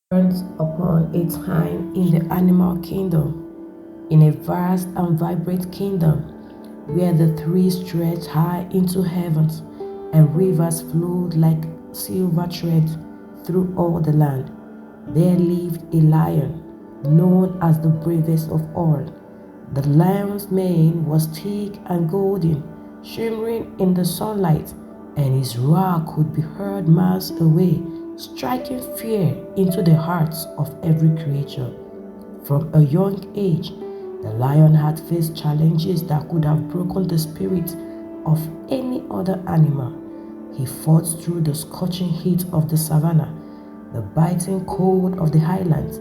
Once upon a time in the animal kingdom, in a vast and vibrant kingdom, where the trees stretched high into heavens and rivers flowed like silver threads through all the land, there lived a lion, known as the bravest of all. The lion's mane was thick and golden, shimmering in the sunlight, and his roar could be heard miles away, striking fear into the hearts of every creature. From a young age, the lion had faced challenges that could have broken the spirit of any other animal. He fought through the scorching heat of the savannah, the biting cold of the highlands,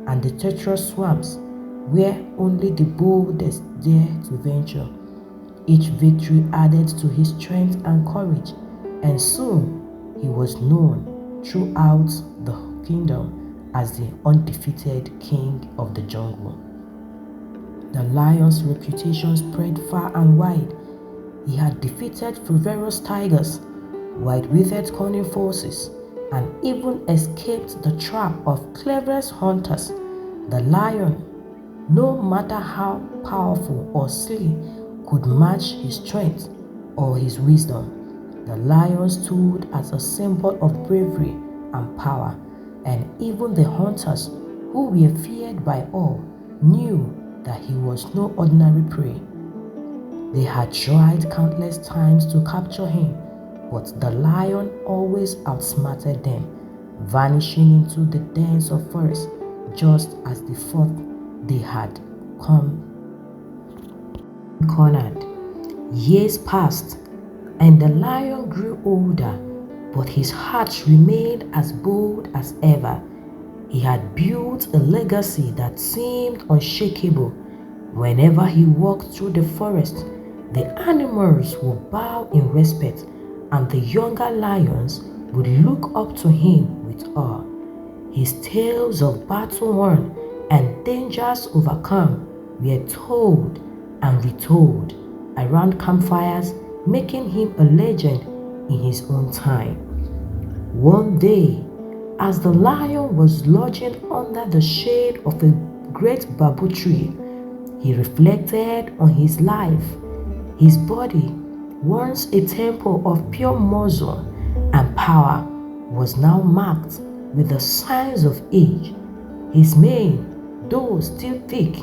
and the treacherous swamps where only the boldest dare to venture. Each victory added to his strength and courage, and soon he was known throughout the kingdom as the undefeated king of the jungle. The lion's reputation spread far and wide. He had defeated ferocious tigers, wide-witted cunning foxes, and even escaped the trap of cleverest hunters. The lion, no matter how powerful or sly, could match his strength or his wisdom. The lion stood as a symbol of bravery and power, and even the hunters, who were feared by all, knew that he was no ordinary prey. They had tried countless times to capture him, but the lion always outsmarted them, vanishing into the dens of forest just as they thought they had come cornered. Years passed, and the lion grew older, but his heart remained as bold as ever. He had built a legacy that seemed unshakable. Whenever he walked through the forest, the animals would bow in respect, and the younger lions would look up to him with awe. His tales of battle won and dangers overcome were told and retold around campfires, making him a legend in his own time. One day, as the lion was lodging under the shade of a great bamboo tree, he reflected on his life. His body, once a temple of pure muscle and power, was now marked with the signs of age. His mane, though still thick,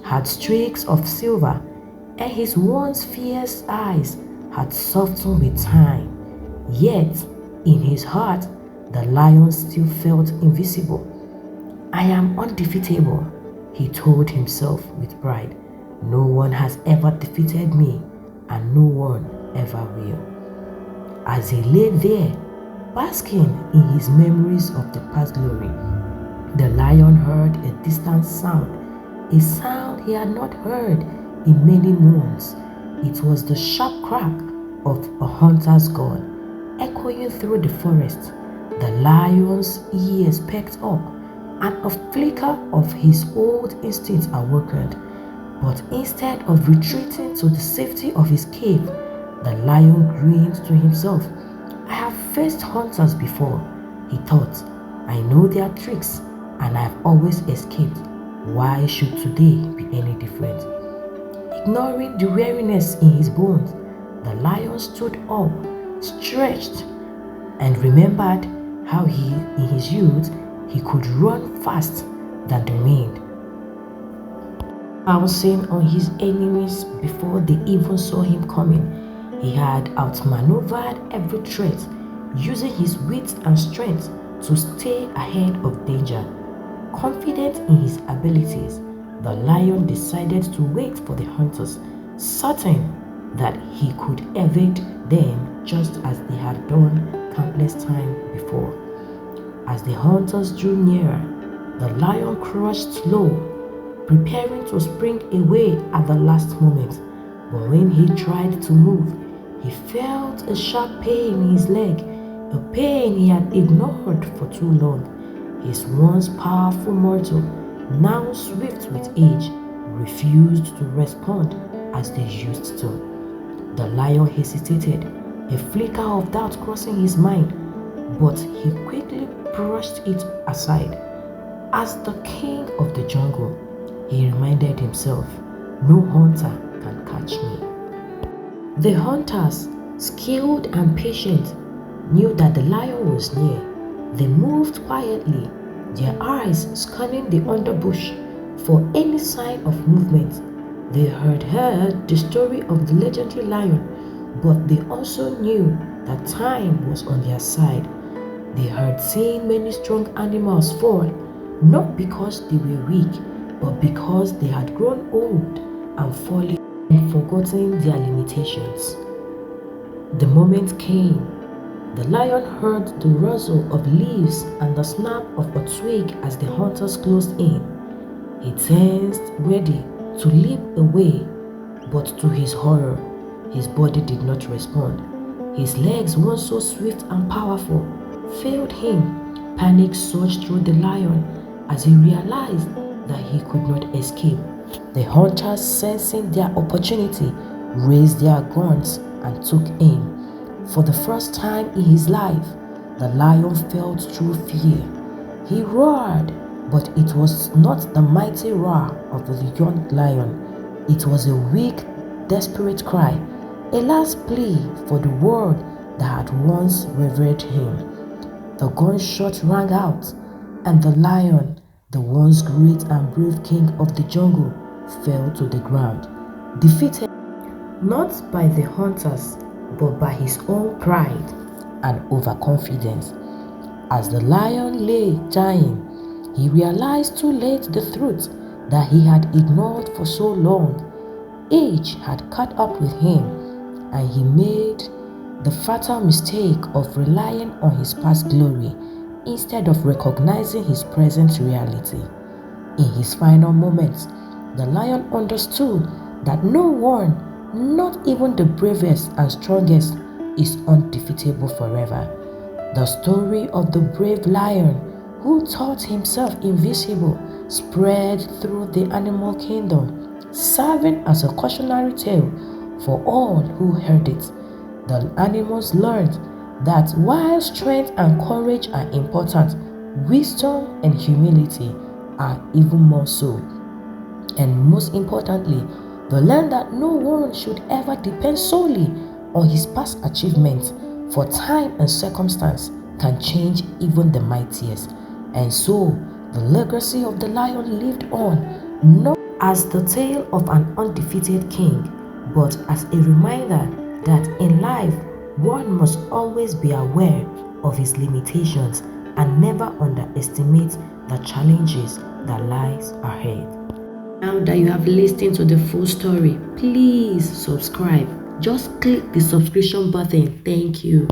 had streaks of silver, and his once fierce eyes had softened with time. Yet, in his heart, the lion still felt invisible. "I am undefeatable," he told himself with pride. "No one has ever defeated me, and no one ever will." As he lay there, basking in his memories of the past glory, the lion heard a distant sound, a sound he had not heard in many moons. It was the sharp crack of a hunter's gun, echoing through the forest. The lion's ears perked up, and a flicker of his old instinct awakened. But instead of retreating to the safety of his cave, the lion grinned to himself. "I have faced hunters before," he thought. "I know their tricks, and I have always escaped. Why should today be any different?" Ignoring the weariness in his bones, the lion stood up, stretched, and remembered how in his youth, he could run fast than the wind, pouncing on his enemies before they even saw him coming. He had outmaneuvered every threat, using his wit and strength to stay ahead of danger. Confident in his abilities, the lion decided to wait for the hunters, certain that he could evade them just as they had done countless times before. As the hunters drew nearer, the lion crouched low, preparing to spring away at the last moment. But when he tried to move, he felt a sharp pain in his leg, a pain he had ignored for too long. His once powerful mortal, now swift with age, refused to respond as they used to. The lion hesitated, a flicker of doubt crossing his mind, but he quickly brushed it aside. As the king of the jungle, he reminded himself, no hunter can catch me. The hunters, skilled and patient, knew that the lion was near. They moved quietly, their eyes scanning the underbush for any sign of movement. They had heard the story of the legendary lion, but they also knew that time was on their side. They had seen many strong animals fall, not because they were weak, but because they had grown old and fallen and forgotten their limitations. The moment came. The lion heard the rustle of leaves and the snap of a twig as the hunters closed in. He tensed, ready to leap away, but to his horror, his body did not respond. His legs, once so swift and powerful, failed him. Panic surged through the lion as he realized that he could not escape. The hunters, sensing their opportunity, raised their guns and took aim. For the first time in his life, the lion felt true fear. He roared, but it was not the mighty roar of the young lion. It was a weak, desperate cry, a last plea for the world that had once revered him. The gunshot rang out, and the lion, the once great and brave king of the jungle, fell to the ground, defeated not by the hunters, but by his own pride and overconfidence. As the lion lay dying, he realized too late the truth that he had ignored for so long. Age had caught up with him, and he made the fatal mistake of relying on his past glory instead of recognizing his present reality. In his final moments, the lion understood that no one, not even the bravest and strongest, is undefeatable forever. The story of the brave lion who thought himself invisible spread through the animal kingdom, serving as a cautionary tale for all who heard it. The animals learned that while strength and courage are important, wisdom and humility are even more so. And most importantly, they learned that no one should ever depend solely on his past achievements, for time and circumstance can change even the mightiest. And so, the legacy of the lion lived on, not as the tale of an undefeated king, but as a reminder that in life, one must always be aware of his limitations and never underestimate the challenges that lies ahead. Now that you have listened to the full story, please subscribe. Just click the subscription button. Thank you.